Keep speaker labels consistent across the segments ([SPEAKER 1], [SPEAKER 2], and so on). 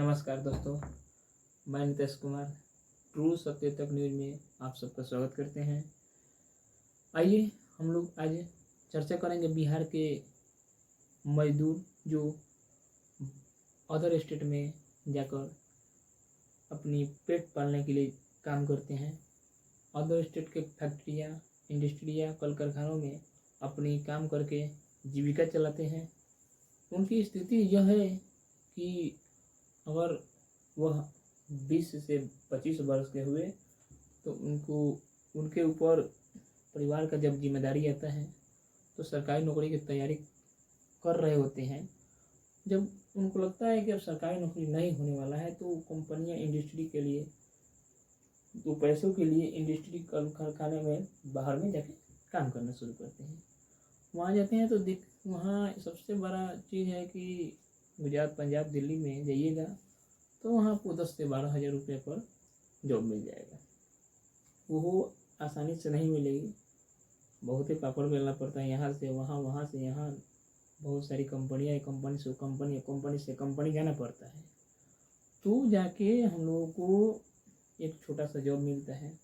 [SPEAKER 1] नमस्कार दोस्तों, मैं नितेश कुमार ट्रू सत्य तक न्यूज़ में आप सबका स्वागत करते हैं। आइए हम लोग आज चर्चा करेंगे बिहार के मजदूर जो अदर स्टेट में जाकर अपनी पेट पालने के लिए काम करते हैं। अदर स्टेट के फैक्ट्रियाँ, इंडस्ट्रियाँ, कल कारखानों में अपनी काम करके जीविका चलाते हैं। उनकी स्थिति यह है कि अगर वह 20 से 25 वर्ष के हुए तो उनके ऊपर परिवार का जब जिम्मेदारी आता है तो सरकारी नौकरी की तैयारी कर रहे होते हैं। जब उनको लगता है कि अब सरकारी नौकरी नहीं होने वाला है तो कंपनियां इंडस्ट्री के लिए तो पैसों के लिए इंडस्ट्री कारखाने में बाहर में जाके काम करना शुरू करते हैं। वहाँ जाते हैं तो वहाँ सबसे बड़ा चीज़ है कि गुजरात, पंजाब, दिल्ली में जाइएगा तो वहाँ आपको 10 से 12 हज़ार रुपये पर जॉब मिल जाएगा। वो आसानी से नहीं मिलेगी, बहुत ही पापड़ बेलना पड़ता है, यहाँ से वहाँ, वहाँ से यहाँ, बहुत सारी कंपनियाँ, कंपनी से कंपनी, कंपनी से कंपनी जाना पड़ता है। तो जाके हम लोगों को एक छोटा सा जॉब मिलता है।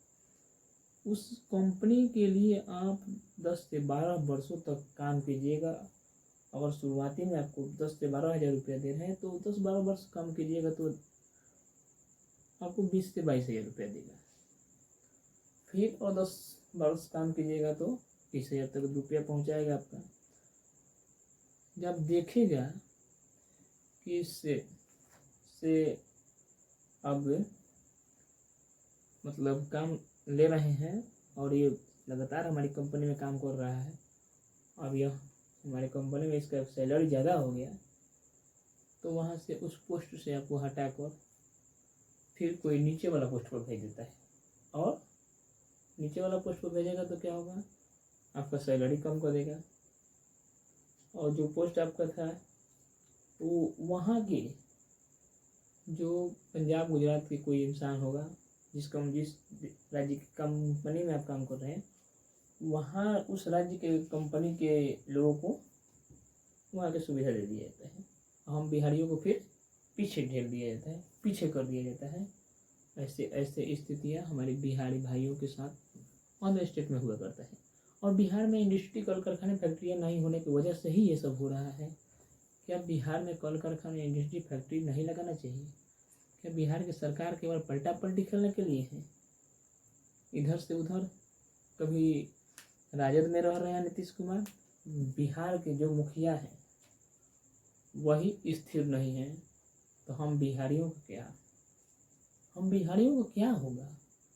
[SPEAKER 1] उस कंपनी के लिए आप 10 से 12 वर्षों तक काम कीजिएगा। अगर शुरुआती में आपको 10 से 12 हज़ार रुपया दे रहे हैं तो 10-12 वर्ष काम कीजिएगा तो आपको 20 से 22 हज़ार रुपया देगा। फिर और 10 वर्ष काम कीजिएगा तो 30 हज़ार तक रुपया पहुंचाएगा आपका। जब देखेगा कि इससे अब मतलब काम ले रहे हैं और ये लगातार हमारी कंपनी में काम कर रहा है, अब यह हमारे कंपनी में इसका सैलरी ज़्यादा हो गया, तो वहाँ से उस पोस्ट से आपको हटाकर फिर कोई नीचे वाला पोस्ट पर भेज देता है। और नीचे वाला पोस्ट पर भेजेगा तो क्या होगा, आपका सैलरी कम कर देगा। और जो पोस्ट आपका था वो वहाँ के जो पंजाब, गुजरात के कोई इंसान होगा जिस राज्य की कंपनी में आप काम कर रहे हैं, वहाँ उस राज्य के कंपनी के लोगों को वहाँ की सुविधा दे दिया जाता है। हम बिहारियों को फिर पीछे ढेर दिया जाता है, पीछे कर दिया जाता है। ऐसे ऐसे स्थितियाँ हमारे बिहारी भाइयों के साथ अदर स्टेट में हुआ करता है। और बिहार में इंडस्ट्री, कल कारखाने, फैक्ट्रियाँ नहीं होने की वजह से ही ये सब हो रहा है। क्या बिहार में कल कारखाने, इंडस्ट्री, फैक्ट्री नहीं लगाना चाहिए? क्या बिहार की सरकार केवल पलटा पलटी खेलने के लिए है? इधर से उधर, कभी राजद में रह रहे हैं नीतीश कुमार, बिहार के जो मुखिया हैं वही स्थिर नहीं है, तो हम बिहारियों को क्या होगा?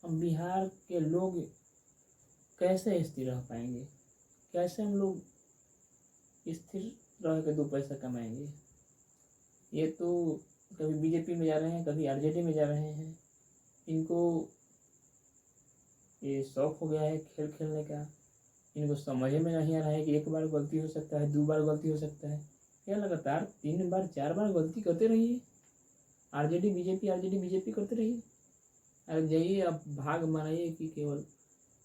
[SPEAKER 1] हम बिहार के लोग कैसे स्थिर रह पाएंगे? कैसे हम लोग स्थिर रह के 2 पैसा कमाएंगे? ये तो कभी बीजेपी में जा रहे हैं, कभी आरजेडी में जा रहे हैं। इनको ये शौक हो गया है खेल खेलने का। इनको समझ में नहीं आ रहा है कि एक बार गलती हो सकता है, 2 बार गलती हो सकता है, क्या लगातार 3 बार 4 बार गलती करते रहिए। आरजेडी बीजेपी करते रहिए। अरे जाइए आप भाग मानिए कि केवल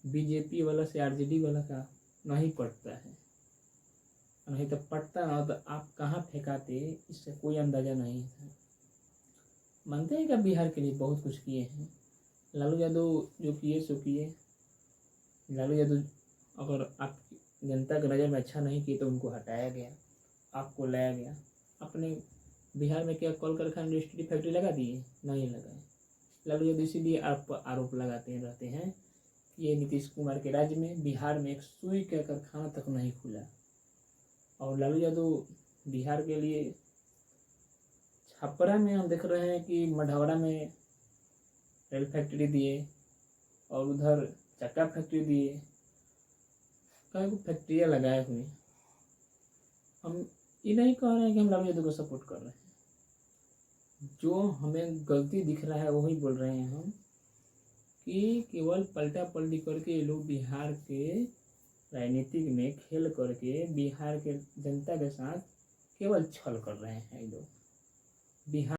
[SPEAKER 1] बीजेपी वाला से आरजेडी वाला का नहीं पटता है, नहीं तो पटता ना तो आप कहाँ फेंकाते, इससे कोई अंदाजा नहीं था। मानते हैं कि बिहार के लिए बहुत कुछ किए हैं। लालू यादव जो किए सो किए। लालू यादव अगर आप जनता की नज़र में अच्छा नहीं किए तो उनको हटाया गया, आपको लाया गया। अपने बिहार में क्या कल कारखाना, इंडस्ट्री, फैक्ट्री लगा दिए? नहीं लगाए। लालू यादव इसीलिए आरोप लगाते रहते हैं कि ये नीतीश कुमार के राज्य में, बिहार में एक सुई का कारखाना तक नहीं खुला। और लालू यादव बिहार के लिए छपरा में हम देख रहे हैं कि मढ़ौरा में रेल फैक्ट्री दिए और उधर चक्का फैक्ट्री दिए, कई फैक्ट्रियाँ लगाए हुए। हम ये नहीं कह रहे हैं कि हम लालू यादव को सपोर्ट कर रहे हैं। जो हमें गलती दिख रहा है वही बोल रहे हैं हम कि केवल पलटा पलटी करके ये लोग बिहार के राजनीतिक में खेल करके बिहार के जनता के साथ केवल छल कर रहे हैं। ये लोग बिहार